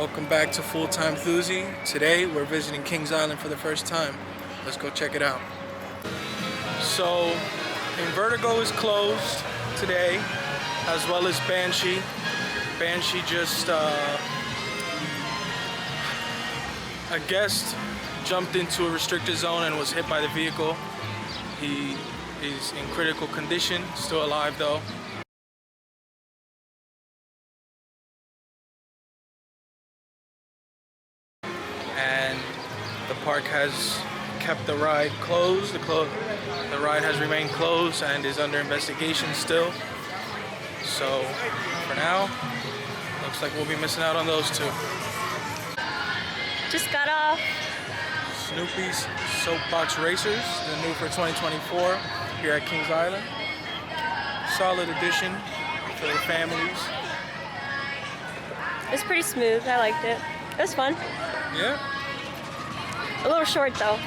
Welcome back to Full Time Thuzy. Today we're visiting Kings Island for the first time. Let's go check it out. So, Vertigo is closed today, as well as Banshee. Banshee just, a guest jumped into a restricted zone and was hit by the vehicle. He is in critical condition, still alive though. And the park has kept the ride closed. The ride has remained closed and is under investigation still. So for now, looks like we'll be missing out on those two. Just got off. Snoopy's Soapbox Racers, the new for 2024 here at Kings Island. Solid addition for the families. It's pretty smooth. I liked it. It was fun. Yeah. A little short though.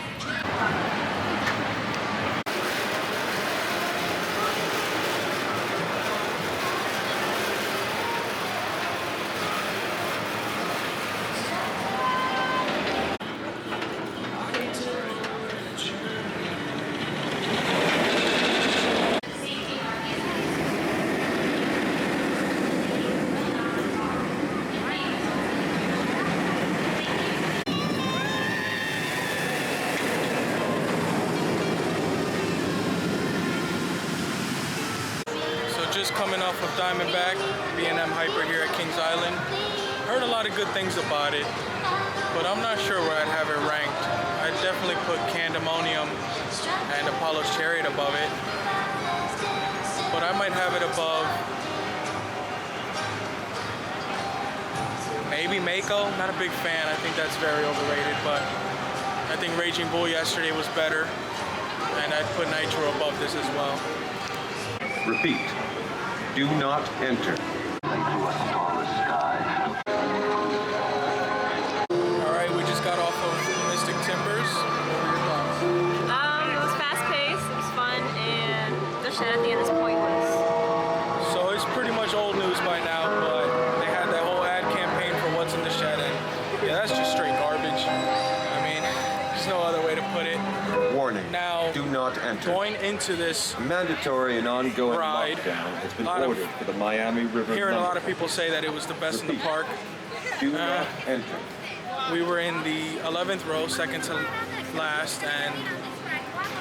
Just coming off of Diamondback, B&M Hyper here at Kings Island. Heard a lot of good things about it, but I'm not sure where I'd have it ranked. I'd definitely put Candemonium and Apollo's Chariot above it, but I might have it above maybe Mako. Not a big fan. I think that's very overrated, but I think Raging Bull yesterday was better, and I'd put Nitro above this as well. Repeat. Do not enter. Alright, we just got off of Mystic Timbers. What were your thoughts? It was fast paced, it was fun, and the shed at the end is pointless. So it's pretty much old news by now, but they had that whole ad campaign for what's in the shed, and yeah, that's just straight garbage. I mean, there's no other way to put it. Warning. Now, do not enter. Going into this A mandatory and ongoing ride, lockdown has been ordered for the Miami River. Hearing a lot of people say that it was the best in the park. Do not enter. We were in the 11th row, second to last, and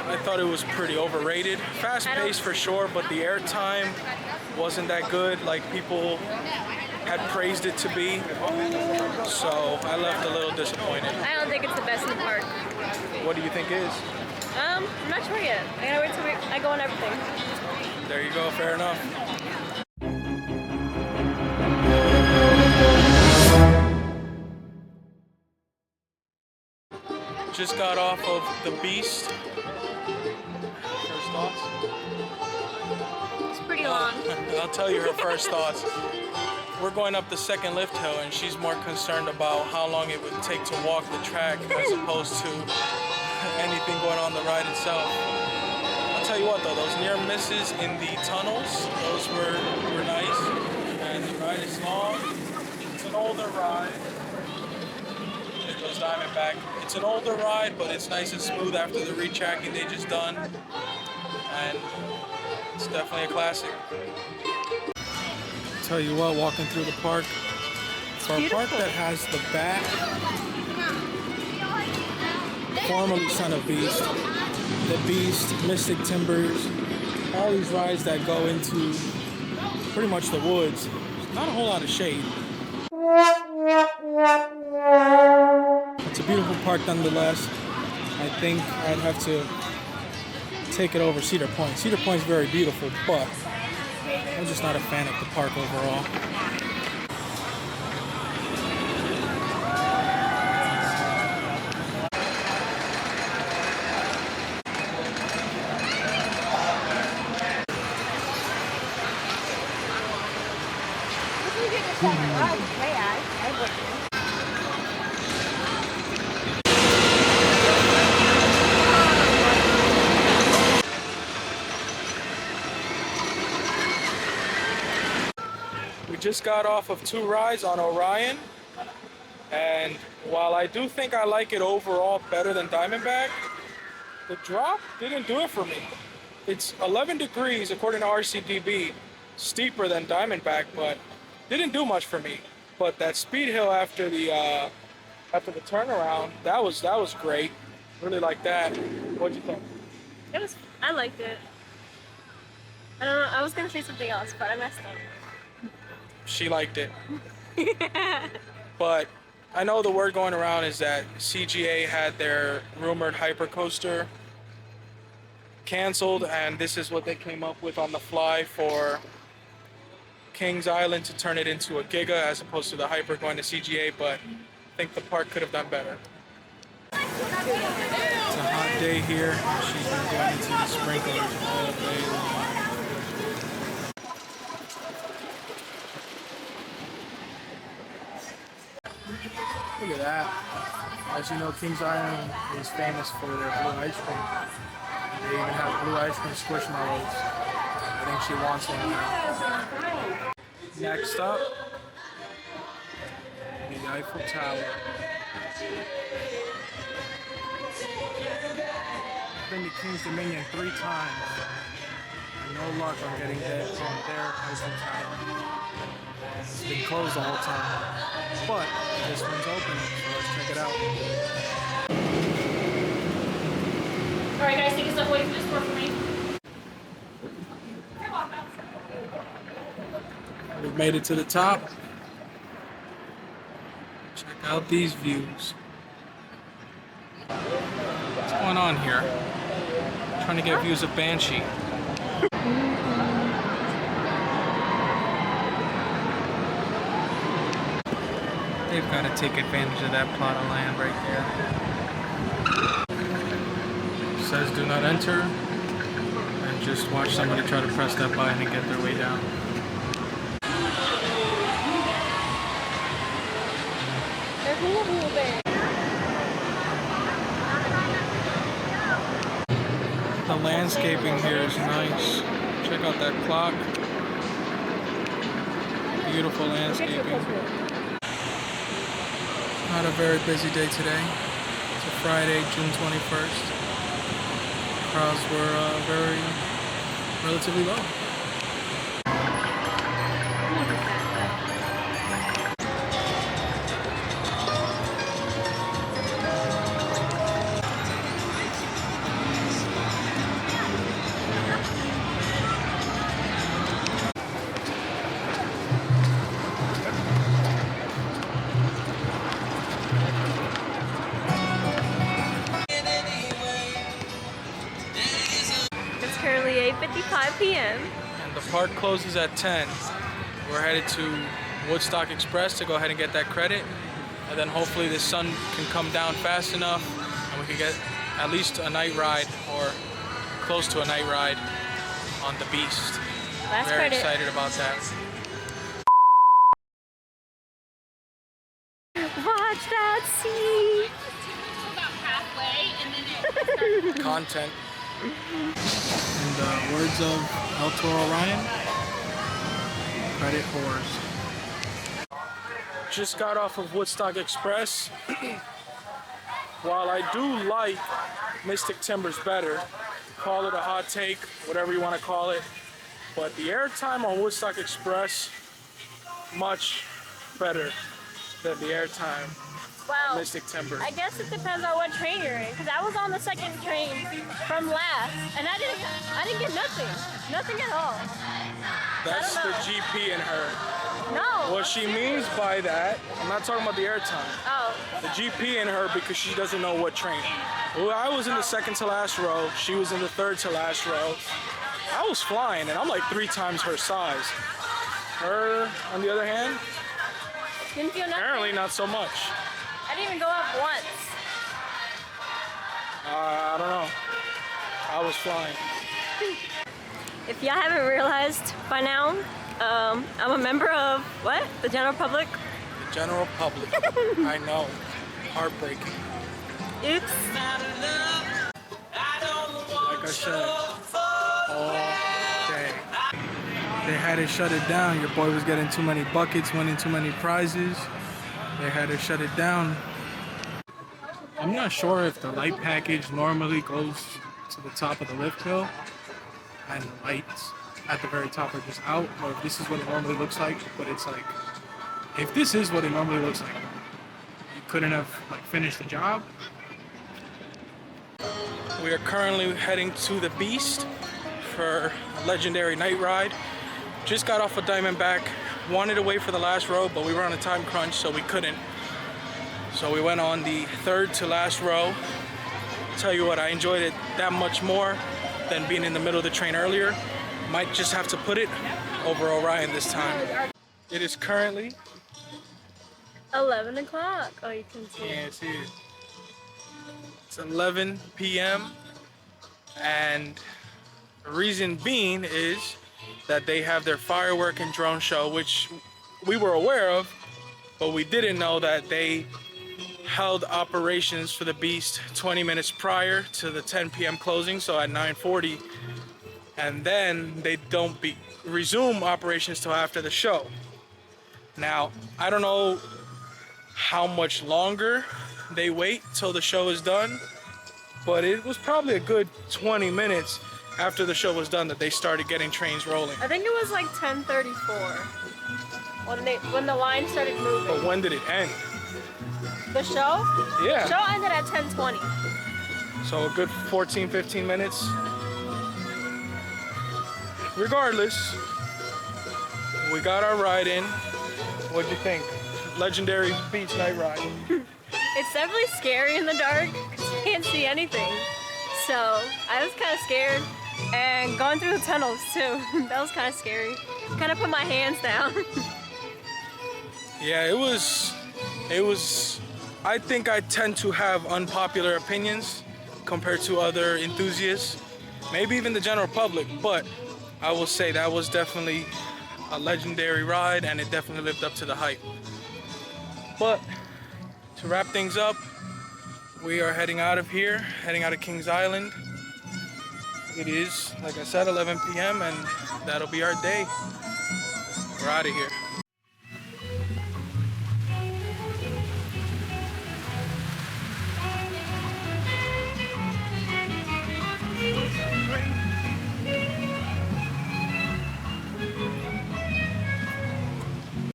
I thought it was pretty overrated. Fast paced for sure, but the airtime wasn't that good like people had praised it to be. So I left a little disappointed. I don't think it's the best in the park. What do you think is? I'm not sure yet. I gotta wait till I go on everything. There you go, fair enough. Just got off of the Beast. First thoughts? It's pretty long. I'll tell you her first thoughts. We're going up the second lift hill, and she's more concerned about how long it would take to walk the track as opposed to anything going on the ride itself. I'll tell you what though, those near misses in the tunnels, those were nice. And the ride is long. It's an older ride. There goes Diamondback. It's an older ride, but it's nice and smooth after the retracking they just done. And it's definitely a classic. Tell you what, walking through the park, for a park that has the back, formerly Son of Beast, the Beast, Mystic Timbers, all these rides that go into pretty much the woods. Not a whole lot of shade. It's a beautiful park nonetheless. I think I'd have to take it over Cedar Point. Cedar Point's very beautiful, but I'm just not a fan of the park overall. We just got off of 2 rides on Orion. And while I do think I like it overall better than Diamondback, the drop didn't do it for me. It's 11 degrees according to RCDB, steeper than Diamondback, but didn't do much for me. But that speed hill after the turnaround, that was great. Really like that. What'd you think? I liked it. I don't know, I was gonna say something else, but I messed up. She liked it. But I know the word going around is that CGA had their rumored hypercoaster canceled, and this is what they came up with on the fly for Kings Island to turn it into a Giga as opposed to the Hyper going to CGA, but I think the park could have done better. It's a hot day here. She's been going into the sprinklers all day long. Look at that. As you know, Kings Island is famous for their blue ice cream. They even have blue ice cream squishmallows. I think she wants one now. Next up, the Eiffel Tower. I've been to Kings Dominion 3 times. No luck on getting there on their Eiffel Tower. It's been closed the whole time. But this one's open, so let's check it out. Alright guys, take a step away from this door for me. We've made it to the top. Check out these views. What's going on here? Trying to get views of Banshee. They've got to take advantage of that plot of land right there. It says do not enter, and just watch somebody try to press that button and get their way down. The landscaping here is nice. Check out that clock. Beautiful landscaping. Not a very busy day today. It's a Friday, June 21st. Crowds were relatively low. It's currently 8:55 p.m. And the park closes at 10. We're headed to Woodstock Express to go ahead and get that credit. And then hopefully the sun can come down fast enough and we can get at least a night ride or close to a night ride on the Beast. Last Very credit. excited about that. Watch that sea. About halfway, and then it Content. In the words of El Toro Ryan, credit whores. Just got off of Woodstock Express. While I do like Mystic Timbers better, call it a hot take, whatever you want to call it, but the airtime on Woodstock Express, much better than the airtime Wow. Mystic Timbers. I guess it depends on what train you're in, because I was on the second train from last, and I didn't get nothing at all. That's I the don't GP in her. No. What she means by that, I'm not talking about the airtime. Oh. The GP in her because she doesn't know what train. Well, I was in the second to last row. She was in the third to last row. I was flying, and I'm like 3 times her size. Her, on the other hand, Didn't feel nothing. apparently not so much. I didn't even go up once. I don't know. I was flying. If y'all haven't realized by now, I'm a member of what? The general public? The general public. I know. Heartbreaking. Oops. Like I said, all day. They had to shut it down. Your boy was getting too many buckets, winning too many prizes. They had to shut it down. I'm not sure if the light package normally goes to the top of the lift hill and the lights at the very top are just out, or if this is what it normally looks like. But it's like, if this is what it normally looks like, you couldn't have like finished the job. We are currently heading to the Beast for a legendary night ride. Just got off of Diamondback, wanted to wait for the last row, but we were on a time crunch, so we couldn't. So we went on the third to last row. Tell you what, I enjoyed it that much more than being in the middle of the train earlier. Might just have to put it over Orion this time. It is currently 11 o'clock. Oh, you can see. Can't see it. It's 11 p.m. and the reason being is that they have their firework and drone show, which we were aware of, but we didn't know that they held operations for the Beast 20 minutes prior to the 10 p.m. closing, so at 9:40, and then they don't resume operations till after the show. Now, I don't know how much longer they wait till the show is done, but it was probably a good 20 minutes after the show was done that they started getting trains rolling. I think it was like 10:34 when the line started moving. But when did it end? The show? Yeah. The show ended at 10:20. So a good 14, 15 minutes. Regardless, we got our ride in. What'd you think? Legendary beach night ride. It's definitely scary in the dark because you can't see anything. So I was kind of scared. And going through the tunnels too. That was kind of scary. Kind of put my hands down. Yeah, it was, I think I tend to have unpopular opinions compared to other enthusiasts, maybe even the general public, but I will say that was definitely a legendary ride and it definitely lived up to the hype. But to wrap things up, we are heading out of here, heading out of Kings Island. It is, like I said, 11 p.m. and that'll be our day. We're out of here.